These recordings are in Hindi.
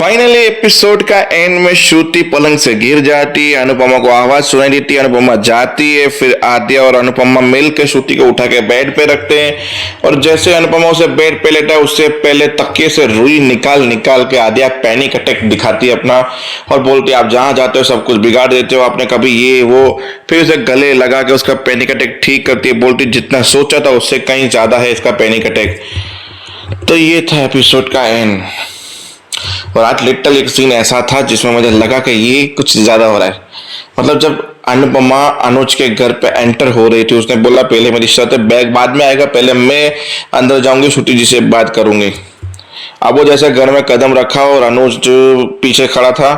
फाइनली एपिसोड का एंड में श्रुति पलंग से गिर जाती है, अनुपमा को आवाज सुनाई देती है, अनुपमा जाती है, फिर आद्या और अनुपमा मिलकर श्रुति को उठा के बेड पे रखते हैं और जैसे अनुपमा उसे बेड पे लेटा उससे पहले तकिए से रुई निकाल निकाल के आद्या पैनिक अटैक दिखाती है अपना और बोलती है आप जहां जाते हो सब कुछ बिगाड़ देते हो, आपने कभी ये वो। फिर उसे गले लगा के उसका पैनिक अटैक ठीक करती है, बोलती जितना सोचा था उससे कहीं ज्यादा है इसका पैनिक अटैक। तो ये था एपिसोड का एंड। और आज लिटरल एक सीन ऐसा था जिसमें मुझे लगा कि ये कुछ ज्यादा हो रहा है। मतलब जब अनुपमा अनुज के घर पे एंटर हो रही थी उसने बोला पहले मेरी शर्त है, बैग बाद में आएगा, पहले मैं अंदर जाऊंगी, श्रुति जी से बात करूंगी। अब वो जैसे घर में कदम रखा और अनुज पीछे खड़ा था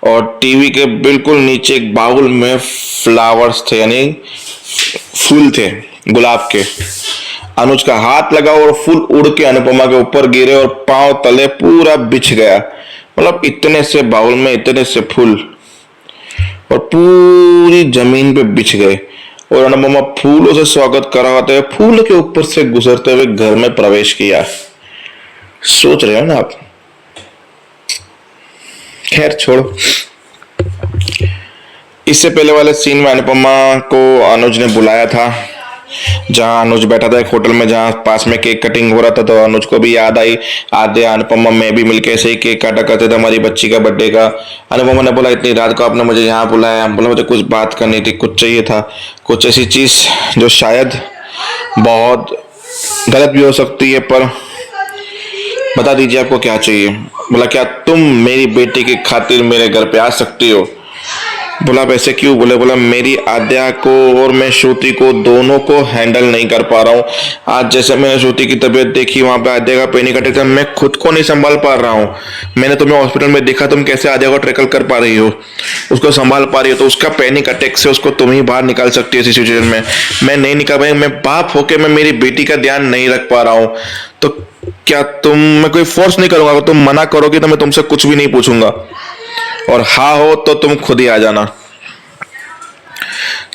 और टीवी के बिल्कुल नीचे एक बाउल में फ्लावर्स थे, यानी फूल थे गुलाब के। अनुज का हाथ लगा और फूल उड़ के अनुपमा के ऊपर गिरे और पांव तले पूरा बिछ गया। मतलब इतने से बाउल में इतने से फूल और पूरी जमीन पे बिछ गए और अनुपमा फूलों से स्वागत कराते हुए फूल के ऊपर से गुजरते हुए घर में प्रवेश किया। सोच रहे हो ना आप? खैर छोड़ो। इससे पहले वाले सीन में अनुपमा को अनुज ने बुलाया था जहां अनुज बैठा था एक होटल में जहां पास में केक कटिंग हो रहा था, तो अनुज को भी याद आई। आद्या अनुपमा में भी मिलके ऐसे ही केक काटा करते थे हमारी बच्ची का बर्थडे का। अनुपमा ने बोला इतनी रात को आपने मुझे यहाँ बुलाया? बोला मुझे कुछ बात करनी थी, कुछ चाहिए था, कुछ ऐसी चीज जो शायद बहुत गलत भी हो सकती है, पर बता दीजिए आपको क्या चाहिए। बोला क्या तुम मेरी बेटी की खातिर मेरे घर पे आ सकती हो? बोला वैसे क्यों? बोला मेरी आद्या को और मैं श्रुति को दोनों को हैंडल नहीं कर पा रहा हूँ। आज जैसे मैंने श्रुति की तबीयत देखी वहां पे आद्या का पैनिक अटैक था, मैं खुद को नहीं संभाल पा रहा हूँ। मैंने तुम्हें हॉस्पिटल में देखा तुम कैसे आद्या को ट्रैकल कर पा रही हो, उसको संभाल पा रही हो, तो उसका पैनिक अटैक से उसको तुम ही बाहर निकाल सकती हो इस सिचुएशन में। मैं नहीं निकाल पाई, मैं बाप होके मैं मेरी बेटी का ध्यान नहीं रख पा रहा हूँ। तो क्या मैं कोई फोर्स नहीं करूंगा, अगर तुम मना करोगे तो मैं तुमसे कुछ भी नहीं पूछूंगा, और हाँ हो तो तुम खुद ही आ जाना।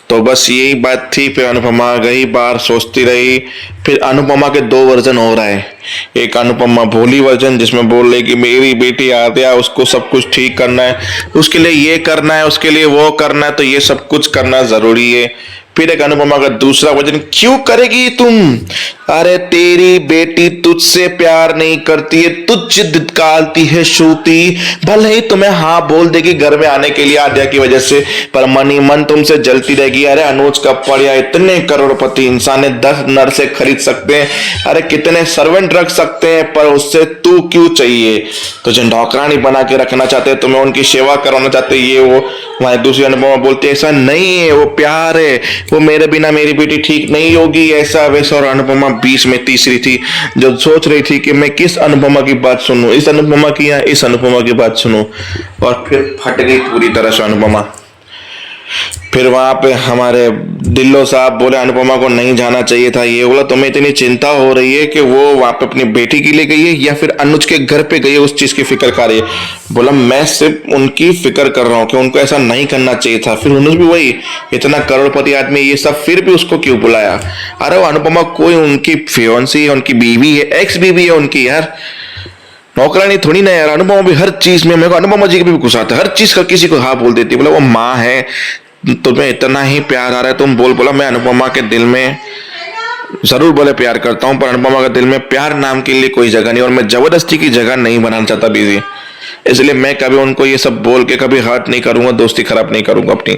तो बस यही बात थी। फिर अनुपमा गई बाहर, सोचती रही। फिर अनुपमा के दो वर्जन हो रहा है। एक अनुपमा भोली वर्जन जिसमें बोल रही कि मेरी बेटी आद्या, उसको सब कुछ ठीक करना है, उसके लिए ये करना है, उसके लिए वो करना है, तो ये सब कुछ करना जरूरी है। फिर एक अनुपमा का दूसरा वचन, क्यों करेगी तुम? अरे तेरी बेटी तुझसे प्यार नहीं करती है, तुझ धिक्कारती है श्रुति। भले ही तुम्हें हाँ बोल देगी घर में आने के लिए आद्या की वजह से, पर मन ही मन तुमसे जलती रहेगी। अरे अनुज का पड़िया इतने करोड़पति इंसान है, 10 नर्से खरीद सकते हैं, अरे कितने सर्वेंट रख सकते हैं, पर उससे तू क्यों चाहिए? तुझे नौकरानी बना के रखना चाहते हैं, तुम्हें उनकी सेवा करवाना चाहते हैं, ये वो। वहां दूसरी अनुपमा बोलती है ऐसा नहीं है, वो प्यार है, वो मेरे बिना मेरी बेटी ठीक नहीं होगी, ऐसा वैसा। और अनुपमा बीच में तीसरी थी जो सोच रही थी कि मैं किस अनुपमा की बात सुनूं, इस अनुपमा की या इस अनुपमा की बात सुनूं। और फिर फट गई पूरी तरह से अनुपमा। फिर वहां पे हमारे दिल्लो साहब बोले अनुपमा को नहीं जाना चाहिए था, ये बोला तुम्हें इतनी चिंता हो रही है कि वो वहां पे अपनी बेटी के लिए गई है या फिर अनुज के घर पे गई है, उस चीज की फिक्र कर रही है। बोला मैं सिर्फ उनकी फिक्र कर रहा हूँ कि उनको ऐसा नहीं करना चाहिए था। फिर अनुज भी वही, इतना करोड़पति आदमी ये सब, फिर भी उसको क्यों बुलाया? अरे वो अनुपमा कोई उनकी फियोंसी है, उनकी बीवी है, एक्स बीवी है उनकी, यार नौकरानी थोड़ी ना यार। अनुपमा भी हर चीज में, मेरे को अनुपमा जी के भी गुस्सा आता है, हर चीज का किसी को हाँ बोल देती है। बोला वो माँ है, तुम्हें इतना ही प्यार आ रहा है तुम बोल। बोला मैं अनुपमा के दिल में जरूर बोले प्यार करता हूं, पर अनुपमा के दिल में प्यार नाम के लिए कोई जगह नहीं, और मैं जबरदस्ती की जगह नहीं बनाना चाहता बीवी, इसलिए मैं कभी उनको ये सब बोल के कभी हर्ट नहीं करूंगा, दोस्ती खराब नहीं करूंगा अपनी।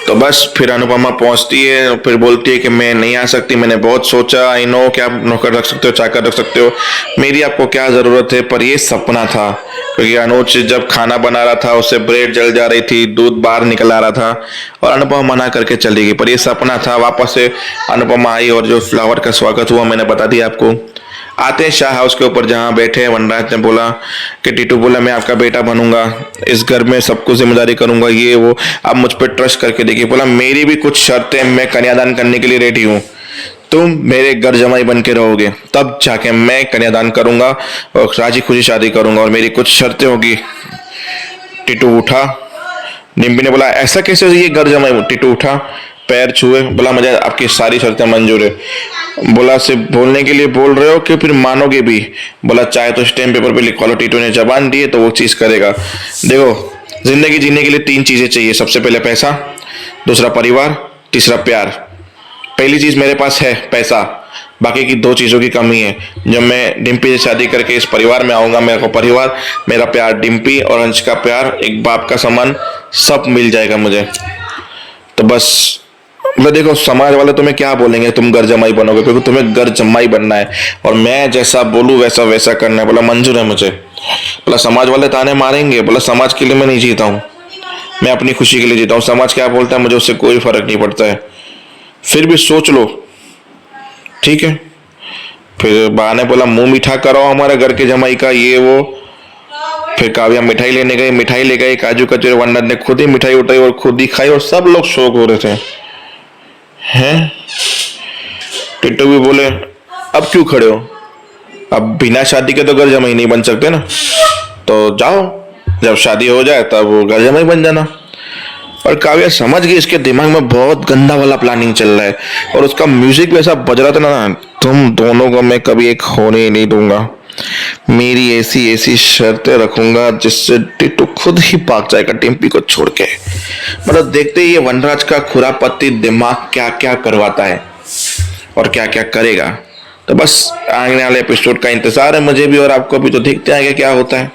तो बस फिर अनुपमा पहुंचती है, फिर बोलती है कि मैं नहीं आ सकती, मैंने बहुत सोचा, आई नो कि आप नौकर रख सकते हो, चाकर रख सकते हो, मेरी आपको क्या जरूरत है, पर ये सपना था। क्योंकि अनुज जब खाना बना रहा था उससे ब्रेड जल जा रही थी, दूध बाहर निकल आ रहा था, और अनुपमा मना करके चली गई, पर ये सपना था। वापस से अनुपमा आई और जो फ्लावर का स्वागत हुआ मैंने बता दिया आपको। आते हैं शाह हाउस के ऊपर जहाँ बैठे हैं, वनराज ने बोला कि टीटू बोला मैं आपका बेटा बनूंगा, इस घर में सबको जिम्मेदारी करूंगा, ये वो, आप मुझ पर ट्रस्ट करके देखिए। बोला मेरी भी कुछ शर्तें, मैं कन्यादान करने के लिए रेडी हूँ, तुम मेरे घर जमाई बन के रहोगे, तब जाके मैं कन्यादान करूंगा और राजी खुशी शादी करूंगा, और मेरी कुछ शर्तें होगी। टीटू उठा। डिम्पी ने बोला ऐसा कैसे ये घर जमाई? टीटू उठा, पैर छुए, बोला मुझे आपकी सारी शर्तें मंजूर है। बोला सिर्फ बोलने के लिए बोल रहे हो कि फिर मानोगे भी? बोला चाहे तो स्टैम्प पेपर पे लिखवा लो, टीटू ने जबान दी है तो वो चीज़ करेगा। देखो, जिंदगी जीने के लिए 3 चीज़ें चाहिए, सबसे पहले पैसा, दूसरा परिवार, तीसरा प्यार। पहली चीज़ मेरे पास है पैसा, बाकी की 2 चीज़ों की कमी है। जब मैं डिम्पी से शादी करके इस परिवार में आऊँगा, मेरे को परिवार, मेरा प्यार डिम्पी और अंश का प्यार, एक बाप का समान सब मिल जाएगा मुझे। तो बस मतलब देखो, समाज वाले तुम्हें क्या बोलेंगे, तुम घर जमाई बनोगे, क्योंकि तुम्हें घर जमाई बनना है और मैं जैसा बोलूँ वैसा वैसा करना है। बोला मंजूर है मुझे। बोला समाज वाले ताने मारेंगे, बोला समाज के लिए मैं नहीं जीता हूँ, मैं अपनी खुशी के लिए जीता हूँ। समाज क्या बोलता है मुझे उससे कोई फर्क नहीं पड़ता है। फिर भी सोच लो, ठीक है। फिर बा ने बोला मुंह मीठा कराओ हमारे घर के जमाई का, ये वो। फिर काव्या मिठाई लेने गई, मिठाई ले गई, काजू कचौरी वन्नत ने खुद ही मिठाई उठाई और खुद ही खाई और सब लोग शौक हो रहे थे। हैं? टिट्टू भी बोले अब क्यों खड़े हो, अब बिना शादी के तो घर जमाई नहीं बन सकते ना, तो जाओ, जब शादी हो जाए तब वो घर जमाई बन जाना। और काव्या समझ गई इसके दिमाग में बहुत गंदा वाला प्लानिंग चल रहा है और उसका म्यूजिक वैसा बज रहा था ना, तुम दोनों को मैं कभी एक होने ही नहीं दूंगा, मेरी ऐसी ऐसी शर्तें रखूंगा जिससे टिट्टू खुद ही भाग जाएगा डिम्पी को छोड़ के। मतलब देखते ही ये वनराज का खुरापत्ती दिमाग क्या क्या करवाता है और क्या क्या करेगा। तो बस आने वाले एपिसोड का इंतजार है मुझे भी और आपको भी, तो देखते आएगा क्या होता है।